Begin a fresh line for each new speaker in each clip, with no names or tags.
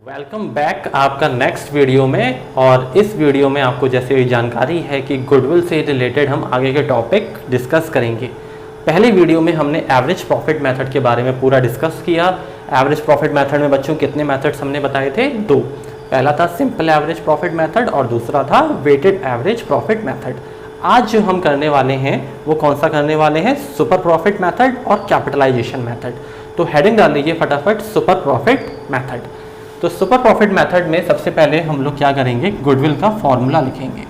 Welcome back आपका next video में। और इस वीडियो में आपको जैसे जानकारी है कि गुडविल से रिलेटेड हम आगे के टॉपिक डिस्कस करेंगे। पहले वीडियो में हमने एवरेज प्रॉफिट मेथड के बारे में पूरा डिस्कस किया। एवरेज प्रॉफिट मेथड में बच्चों कितने मेथड्स हमने बताए थे? दो। पहला था सिंपल एवरेज प्रॉफिट मेथड और दूसरा था वेटेड एवरेज प्रॉफिट मेथड। आज जो हम करने वाले हैं वो कौन सा करने वाले हैं? सुपर प्रॉफिट मेथड और कैपिटलाइजेशन मेथड। तो हेडिंग डाल लीजिए फटाफट, सुपर प्रॉफिट मेथड। तो सुपर प्रॉफिट मेथड में सबसे पहले हम लोग क्या करेंगे? गुडविल का फॉर्मूला लिखेंगे।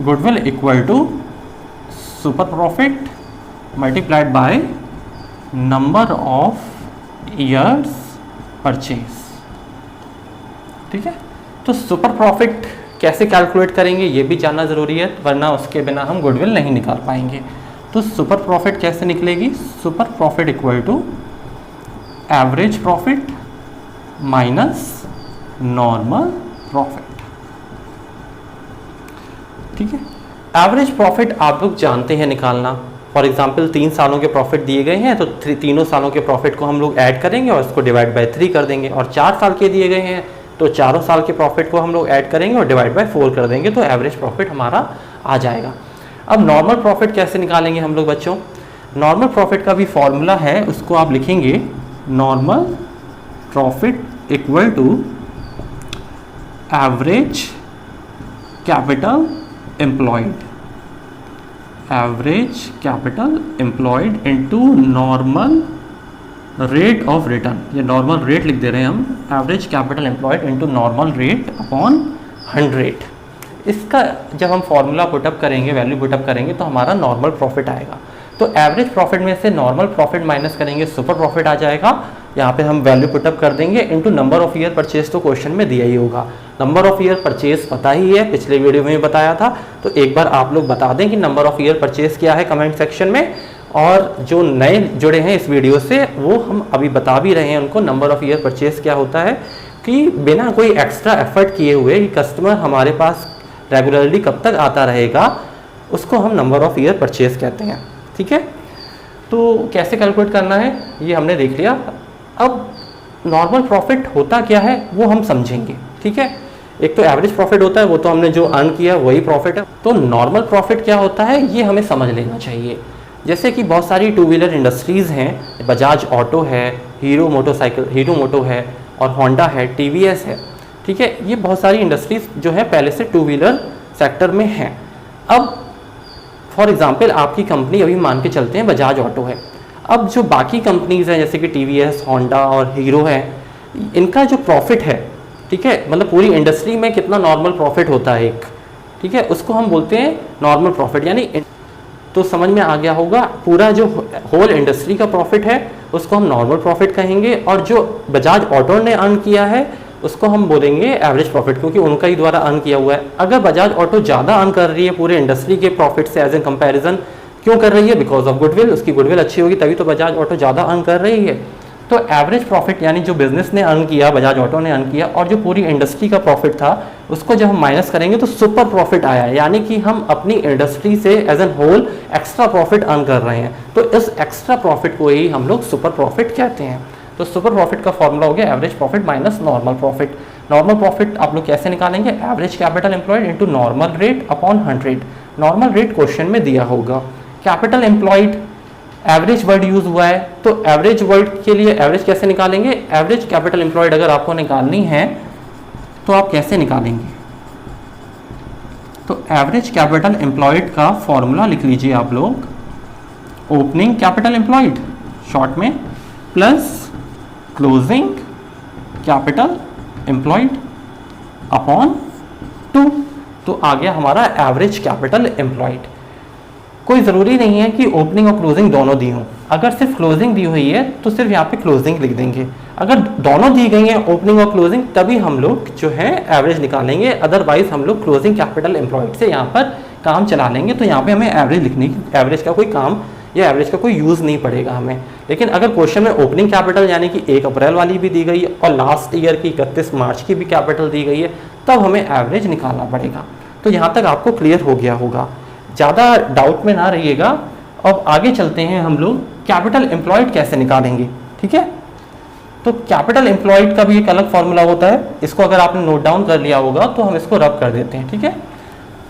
Goodwill equal to super profit multiplied by number of years purchase. ठीक है, तो सुपर प्रॉफिट कैसे कैलकुलेट करेंगे ये भी जानना ज़रूरी है, वरना उसके बिना हम गुडविल नहीं निकाल पाएंगे। तो सुपर प्रॉफिट कैसे निकलेगी? Super profit equal to average profit minus normal profit. ठीक है, एवरेज प्रॉफिट आप लोग जानते हैं निकालना। फॉर एग्जांपल 3 सालों के प्रॉफिट दिए गए हैं तो तीनों सालों के प्रॉफिट को हम लोग ऐड करेंगे और उसको डिवाइड बाय 3 कर देंगे। और 4 साल के दिए गए हैं तो चारों साल के प्रॉफिट को हम लोग ऐड करेंगे और डिवाइड बाय 4 कर देंगे, तो एवरेज प्रॉफिट हमारा आ जाएगा। अब नॉर्मल प्रॉफिट कैसे निकालेंगे हम लोग बच्चों? नॉर्मल प्रॉफिट का भी फॉर्मूला है, उसको आप लिखेंगे normal profit equal to average capital employed. Average capital employed into normal rate of return. ये नॉर्मल रेट लिख दे रहे हैं हम, average capital employed into normal rate upon 100। इसका जब हम फॉर्मूला पुटअप करेंगे, वैल्यू पुटअप करेंगे तो हमारा नॉर्मल प्रॉफिट आएगा। तो एवरेज प्रॉफिट में से नॉर्मल प्रॉफिट माइनस करेंगे, सुपर प्रॉफिट आ जाएगा। यहाँ पे हम वैल्यू पुटअप कर देंगे into number of year purchase, तो क्वेश्चन में दिया ही होगा। नंबर ऑफ ईयर परचेज पता ही है, पिछले वीडियो में भी बताया था, तो एक बार आप लोग बता दें कि नंबर ऑफ ईयर परचेज क्या है कमेंट सेक्शन में। और जो नए जुड़े हैं इस वीडियो से वो हम अभी बता भी रहे हैं उनको नंबर ऑफ ईयर परचेज क्या होता है, कि बिना कोई एक्स्ट्रा एफर्ट किए हुए कि कस्टमर हमारे पास रेगुलरली कब तक आता रहेगा, उसको हम नंबर ऑफ ईयर परचेज कहते हैं। ठीक है, तो कैसे कैलकुलेट करना है ये हमने देख लिया। अब नॉर्मल प्रॉफिट होता क्या है वो हम समझेंगे। ठीक है, एक तो एवरेज प्रॉफिट होता है, वो तो हमने जो अर्न किया वही प्रॉफिट है। तो नॉर्मल प्रॉफिट क्या होता है ये हमें समझ लेना चाहिए। जैसे कि बहुत सारी 2 व्हीलर इंडस्ट्रीज़ हैं, बजाज ऑटो है, हीरो मोटो है और होंडा है, टीवीएस है। ठीक है, ये बहुत सारी इंडस्ट्रीज़ जो है पहले से 2 व्हीलर सेक्टर में हैं। अब फॉर एग्जांपल आपकी कंपनी अभी मान के चलते हैं बजाज ऑटो है। अब जो बाकी कंपनीज़ हैं जैसे कि टीवीएस, होंडा और हीरो है, इनका जो प्रॉफिट है, ठीक है, मतलब पूरी इंडस्ट्री में कितना नॉर्मल प्रॉफिट होता है एक, ठीक है, उसको हम बोलते हैं नॉर्मल प्रॉफिट। यानी तो समझ में आ गया होगा, पूरा जो होल इंडस्ट्री का प्रॉफिट है उसको हम नॉर्मल प्रॉफिट कहेंगे, और जो बजाज ऑटो ने अर्न किया है उसको हम बोलेंगे एवरेज प्रॉफिट, क्योंकि उनका ही द्वारा अर्न किया हुआ है। अगर बजाज ऑटो ज़्यादा अर्न कर रही है पूरे इंडस्ट्री के प्रॉफिट से एज ए कंपैरिजन, क्यों कर रही है? बिकॉज ऑफ गुडविल, उसकी गुडविल अच्छी होगी तभी तो बजाज ऑटो ज़्यादा अर्न कर रही है। तो एवरेज प्रॉफिट यानी जो बिजनेस ने अर्न किया, बजाज ऑटो ने अर्न किया, और जो पूरी इंडस्ट्री का प्रॉफिट था उसको जब हम माइनस करेंगे तो सुपर प्रॉफिट आया, यानी कि हम अपनी इंडस्ट्री से as an whole extra profit earn कर रहे हैं। तो इस एक्स्ट्रा प्रॉफिट को ही हम लोग सुपर प्रॉफिट कहते हैं। तो सुपर प्रॉफिट का फॉर्मूला हो गया average profit minus normal profit. Normal profit आप लोग कैसे निकालेंगे? Average capital employed into normal rate upon 100। Normal rate question में दिया होगा। Capital employed average word use हुआ है, तो एवरेज वर्ड के लिए एवरेज कैसे निकालेंगे? एवरेज कैपिटल एम्प्लॉयड अगर आपको निकालनी है तो आप कैसे निकालेंगे? तो एवरेज कैपिटल एम्प्लॉयड का फॉर्मूला लिख लीजिए आप लोग, ओपनिंग कैपिटल एम्प्लॉयड शॉर्ट में plus closing capital employed upon 2। तो आ गया हमारा एवरेज कैपिटल एम्प्लॉयड। कोई ज़रूरी नहीं है कि ओपनिंग और क्लोजिंग दोनों दी हों। अगर सिर्फ क्लोजिंग दी हुई है तो सिर्फ यहाँ पे क्लोजिंग लिख देंगे। अगर दोनों दी गई हैं ओपनिंग और क्लोजिंग, तभी हम लोग जो है एवरेज निकालेंगे। अदरवाइज हम लोग क्लोजिंग कैपिटल एम्प्लॉयड से यहाँ पर काम चला लेंगे, तो यहाँ पे हमें एवरेज लिखने की, एवरेज का कोई काम या एवरेज का कोई यूज़ नहीं पड़ेगा हमें। लेकिन अगर क्वेश्चन में ओपनिंग कैपिटल यानी कि 1 अप्रैल वाली भी दी गई है और लास्ट ईयर की 31 मार्च की भी कैपिटल दी गई है, तब हमें एवरेज निकालना पड़ेगा। तो यहाँ तक आपको क्लियर हो गया होगा, ज़्यादा डाउट में ना रहिएगा। अब आगे चलते हैं हम लोग कैपिटल एम्प्लॉयड कैसे निकालेंगे। ठीक है, तो कैपिटल एम्प्लॉयड का भी एक अलग फॉर्मूला होता है, इसको अगर आपने नोट डाउन कर लिया होगा तो हम इसको रब कर देते हैं, ठीक है,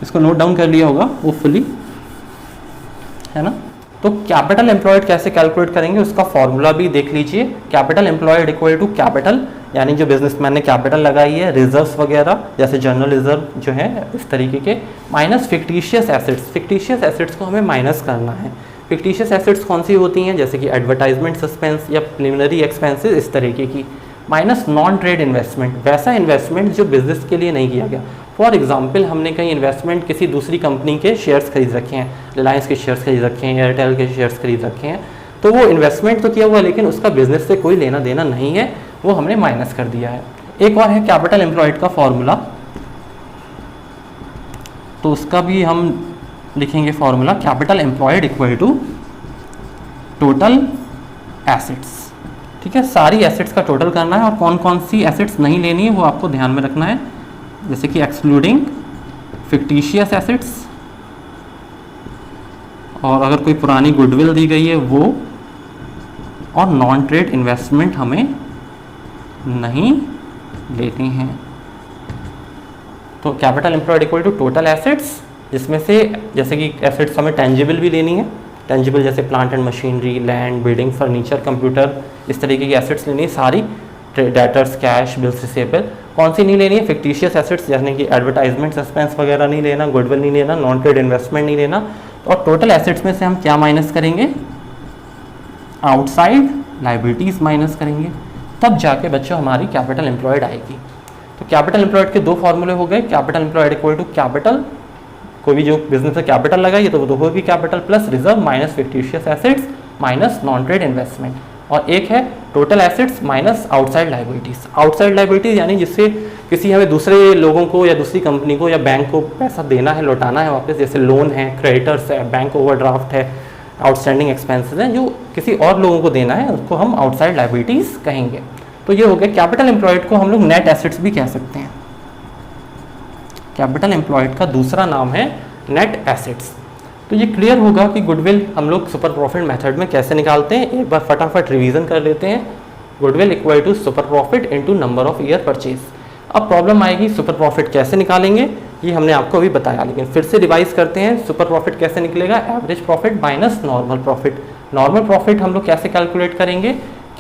इसको नोट डाउन कर लिया होगा होपफुली, है ना। तो कैपिटल एम्प्लॉयड कैसे कैलकुलेट करेंगे उसका फॉर्मूला भी देख लीजिए। Capital employed equal to capital, यानी जो बिजनेसमैन ने कैपिटल लगाई है, रिजर्व्स वगैरह जैसे जनरल रिजर्व जो है इस तरीके के, minus fictitious assets. Fictitious assets को हमें माइनस करना है। फिक्टिशियस एसेट्स कौन सी होती हैं, जैसे कि एडवर्टाइजमेंट सस्पेंस या प्रिलिमिनरी एक्सपेंसेस इस तरीके की, माइनस नॉन ट्रेड इन्वेस्टमेंट, वैसा इन्वेस्टमेंट जो बिजनेस के लिए नहीं किया गया। फॉर एग्जाम्पल हमने कहीं इन्वेस्टमेंट किसी दूसरी कंपनी के शेयर्स खरीद रखे हैं, रिलायंस के शेयर्स खरीद रखे हैं, एयरटेल के शेयर्स खरीद रखे हैं, तो वो इन्वेस्टमेंट तो किया हुआ लेकिन उसका बिजनेस से कोई लेना देना नहीं है, वो हमने माइनस कर दिया है। एक और है कैपिटल एम्प्लॉयड का फॉर्मूला, तो उसका भी हम लिखेंगे formula, capital employed equal to total assets, ठीक है। सारी एसेट्स का टोटल करना है और कौन कौन सी एसेट्स नहीं लेनी है वो आपको ध्यान में रखना है, जैसे कि एक्सक्लूडिंग फिक्टिशियस एसेट्स, और अगर कोई पुरानी गुडविल दी गई है वो, और नॉन ट्रेड इन्वेस्टमेंट हमें नहीं लेनी है। तो capital employed equal to total assets, जिसमें से जैसे कि एसेट्स हमें टेंजिबल भी लेनी है, टेंजिबल जैसे plant and machinery, land, building, furniture, computer, इस तरीके की एसेट्स लेनी है सारी, डेटर्स, कैश, बिल्स रिसीवेबल। कौन सी नहीं लेनी है, फिक्टिशियस एसेट्स जैसे कि एडवर्टाइजमेंट सस्पेंस वगैरह नहीं लेना, गुडविल नहीं लेना, नॉन ट्रेड इन्वेस्टमेंट नहीं लेना। और टोटल एसेट्स में से हम क्या माइनस करेंगे, आउटसाइड लाइबिलिटीज माइनस करेंगे, तब जाके बच्चों हमारी कैपिटल एम्प्लॉयड आएगी। तो कैपिटल एम्प्लॉयड के दो फॉर्मूले हो गए, capital employed equal to capital, कोई भी जो बिजनेस में कैपिटल लगाइए तो वो होगी capital, plus reserve minus fictitious assets minus non trade investment, और एक है total assets minus outside liabilities. Outside liabilities यानी जिससे किसी हमें दूसरे लोगों को या दूसरी कंपनी को या बैंक को पैसा देना है, लौटाना है वापस, जैसे लोन है, क्रेडिटर्स है, बैंक ओवरड्राफ्ट है, आउटस्टैंडिंग एक्सपेंसेस हैं, जो किसी और लोगों को देना है उसको हम आउटसाइड लाइबिलिटीज कहेंगे। तो ये हो गया कैपिटल एम्प्लॉयड को हम लोग नेट एसेट्स भी कह सकते हैं। कैपिटल एम्प्लॉयड का दूसरा नाम है नेट एसेट्स। तो ये क्लियर होगा कि गुडविल हम लोग सुपर प्रॉफिट मेथड में कैसे निकालते हैं। एक बार फटाफट रिवीजन कर लेते हैं। Goodwill equal to super profit into number of year purchase. अब प्रॉब्लम आएगी सुपर प्रॉफिट कैसे निकालेंगे, ये हमने आपको अभी बताया, लेकिन फिर से रिवाइज करते हैं। सुपर प्रॉफिट कैसे निकलेगा, average profit minus normal profit. Normal profit हम लोग कैसे कैलकुलेट करेंगे,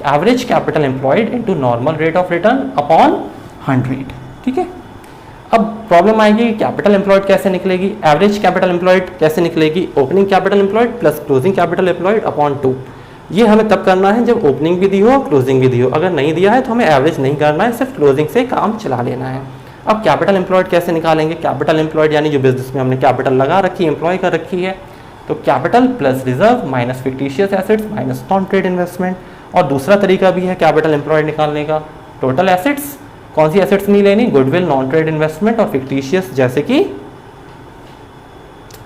average capital employed into normal rate of return upon 100, ठीक है। अब प्रॉब्लम आएगी कैपिटल एम्प्लॉयड कैसे निकलेगी, एवरेज कैपिटल एम्प्लॉयड कैसे निकलेगी, opening capital employed plus closing capital employed upon 2। ये हमें तब करना है जब ओपनिंग भी दी हो और क्लोजिंग भी दी हो। अगर नहीं दिया है तो हमें एवरेज नहीं करना है, सिर्फ क्लोजिंग से काम चला लेना है। अब कैपिटल एम्प्लॉयड कैसे निकालेंगे, कैपिटल एम्प्लॉयड यानी जो बिजनेस में हमने कैपिटल लगा रखी है, एम्प्लॉय कर रखी है, तो capital plus reserve minus fictitious assets minus non trade investment. और दूसरा तरीका भी है कैपिटल एम्प्लॉयड निकालने का, टोटल एसेट्स, कौन सी एसेट्स नहीं लेनी, गुडविल, नॉन ट्रेड इन्वेस्टमेंट और फिक्टिशियस जैसे कि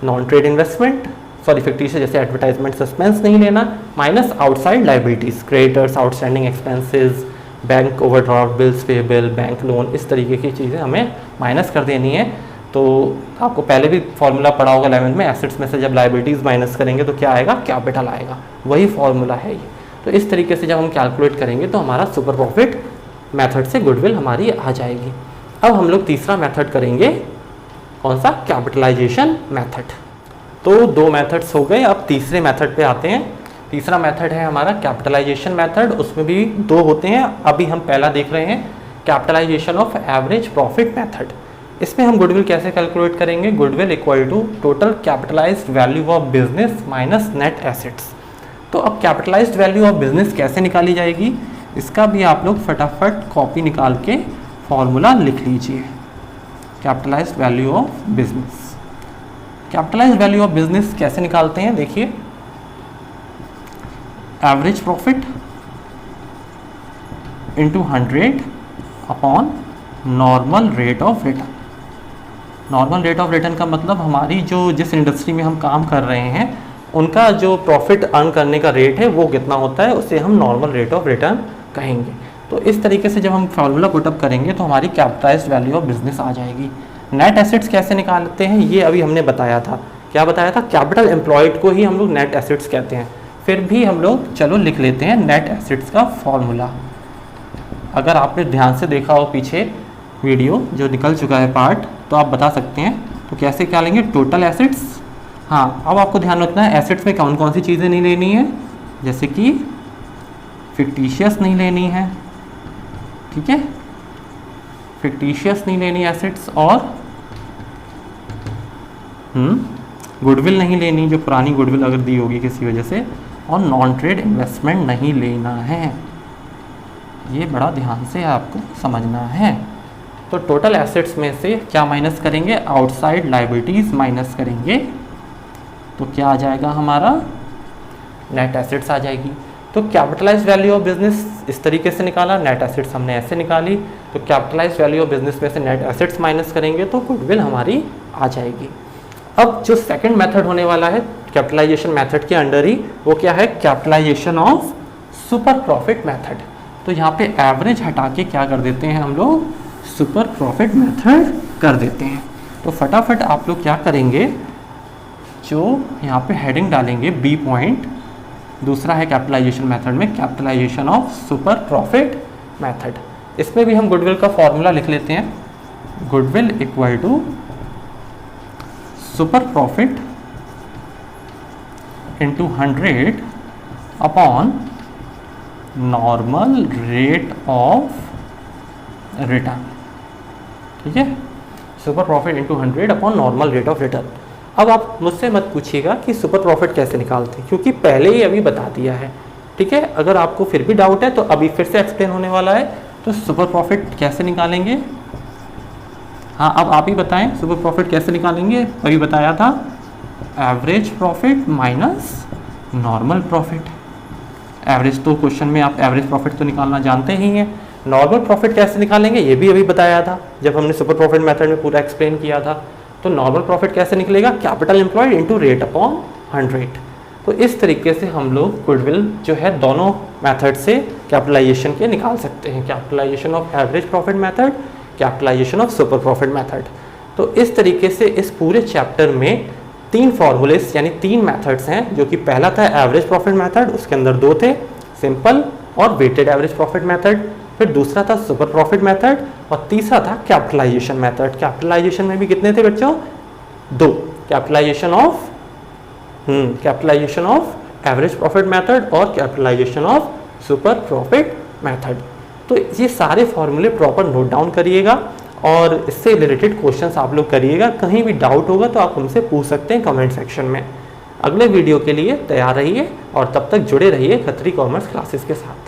non trade investment, sorry fictitious जैसे एडवर्टाइजमेंट सस्पेंस नहीं लेना, minus outside liabilities, creditors, outstanding expenses, bank overdraft, bills payable, bank loan, इस तरीके की चीज़ें हमें माइनस कर देनी है। तो आपको पहले भी फॉर्मूला पढ़ा होगा 11th में, एसेट्स में से जब लाइबिलिटीज़ माइनस करेंगे तो क्या आएगा, कैपिटल आएगा, वही फॉर्मूला है ये। तो इस तरीके से जब हम कैलकुलेट करेंगे तो हमारा सुपर प्रॉफिट मेथड से गुडविल हमारी आ जाएगी। अब हम लोग तीसरा मेथड करेंगे, कौन सा, कैपिटलाइजेशन मेथड। तो दो मेथड्स हो गए, अब तीसरे मेथड पे आते हैं। तीसरा मेथड है हमारा कैपिटलाइजेशन मेथड, उसमें भी दो होते हैं। अभी हम पहला देख रहे हैं capitalisation of average profit method. इसमें हम गुडविल कैसे कैलकुलेट करेंगे, goodwill equal to total capitalised value of business minus net assets. तो अब कैपिटलाइज्ड वैल्यू ऑफ बिजनेस कैसे निकाली जाएगी, इसका भी आप लोग फटाफट कॉपी निकाल के फॉर्मूला लिख लीजिए। Capitalised value of business, capitalised value of business कैसे निकालते हैं, देखिए, average profit into 100 upon normal rate of return. Normal rate of return का मतलब हमारी जो जिस इंडस्ट्री में हम काम कर रहे हैं उनका जो प्रॉफिट अर्न करने का रेट है वो कितना होता है, उसे हम नॉर्मल रेट ऑफ रिटर्न कहेंगे। तो इस तरीके से जब हम फॉर्मूला पुटअप करेंगे तो हमारी कैपिटलाइज्ड वैल्यू ऑफ बिजनेस आ जाएगी। नेट एसेट्स कैसे निकालते हैं ये अभी हमने बताया था, क्या बताया था, कैपिटल एम्प्लॉयड को ही हम लोग नेट एसेट्स कहते हैं। फिर भी हम लोग चलो लिख लेते हैं नेट एसेट्स का फॉर्मूला। अगर आपने ध्यान से देखा हो पीछे वीडियो जो निकल चुका है पार्ट, तो आप बता सकते हैं। तो कैसे क्या लेंगे, टोटल एसेट्स। हाँ, अब आपको ध्यान रखना है एसेट्स में कौन कौन सी चीज़ें नहीं लेनी है, जैसे कि फिक्टिशियस नहीं लेनी है, ठीक है, फिक्टिशियस नहीं लेनी एसेट्स, और गुडविल नहीं लेनी, जो पुरानी गुडविल अगर दी होगी किसी वजह से, और नॉन ट्रेड इन्वेस्टमेंट नहीं लेना है। ये बड़ा ध्यान से आपको समझना है। तो टोटल एसेट्स में से क्या माइनस करेंगे, आउटसाइड लायबिलिटीज़ माइनस करेंगे, तो क्या आ जाएगा हमारा, नेट एसेट्स आ जाएगी। तो कैपिटलाइज्ड वैल्यू ऑफ बिजनेस इस तरीके से निकाला, नेट एसेट्स हमने ऐसे निकाली। तो कैपिटलाइज्ड वैल्यू ऑफ बिजनेस में से नेट एसेट्स माइनस करेंगे तो गुडविल हमारी आ जाएगी। अब जो सेकंड मेथड होने वाला है कैपिटलाइजेशन मेथड के अंडर ही, वो क्या है, capitalisation of super profit method. तो यहाँ पे एवरेज हटा के क्या कर देते हैं हम लोग, सुपर प्रॉफिट मेथड कर देते हैं। तो फटाफट आप लोग क्या करेंगे, जो यहाँ पे हेडिंग डालेंगे बी पॉइंट, दूसरा है कैपिटलाइजेशन मेथड में capitalisation of super profit method. इसमें भी हम गुडविल का फॉर्मूला लिख लेते हैं, goodwill equal to super profit into 100 upon normal rate of return, ठीक है, super profit into 100 upon normal rate of return. अब आप मुझसे मत पूछिएगा कि सुपर प्रॉफिट कैसे निकालते हैं, क्योंकि पहले ही अभी बता दिया है, ठीक है। अगर आपको फिर भी डाउट है तो अभी फिर से एक्सप्लेन होने वाला है। तो सुपर प्रॉफिट कैसे निकालेंगे, हाँ अब आप ही बताएं, सुपर प्रॉफिट कैसे निकालेंगे, अभी बताया था, average profit minus normal profit. Average तो क्वेश्चन में आप एवरेज प्रॉफिट तो निकालना जानते ही हैं। नॉर्मल प्रॉफिट कैसे निकालेंगे ये भी अभी बताया था जब हमने सुपर प्रॉफिट मेथड में पूरा एक्सप्लेन किया था। तो नॉर्मल प्रॉफिट कैसे निकलेगा, capital employed into rate upon 100। तो इस तरीके से हम लोग गुडविल जो है दोनों मेथड से कैपिटलाइजेशन के निकाल सकते हैं, capitalisation of average profit method, capitalisation of super profit method. तो इस तरीके से इस पूरे चैप्टर में 3 फॉर्मूलेस यानी 3 मेथड्स हैं, जो कि पहला था एवरेज प्रॉफिट मेथड, उसके अंदर 2 थे, सिंपल और वेटेड एवरेज प्रॉफिट मेथड। फिर दूसरा था सुपर प्रॉफिट मेथड और तीसरा था कैपिटलाइजेशन मेथड। कैपिटलाइजेशन में भी कितने थे बच्चों, 2, capitalization of average profit method और capitalization of super profit method. तो ये सारे फॉर्मूले प्रॉपर नोट डाउन करिएगा और इससे रिलेटेड क्वेश्चंस आप लोग करिएगा। कहीं भी डाउट होगा तो आप हमसे पूछ सकते हैं कमेंट सेक्शन में। अगले वीडियो के लिए तैयार रहिए और तब तक जुड़े रहिए खत्री कॉमर्स क्लासेस के साथ।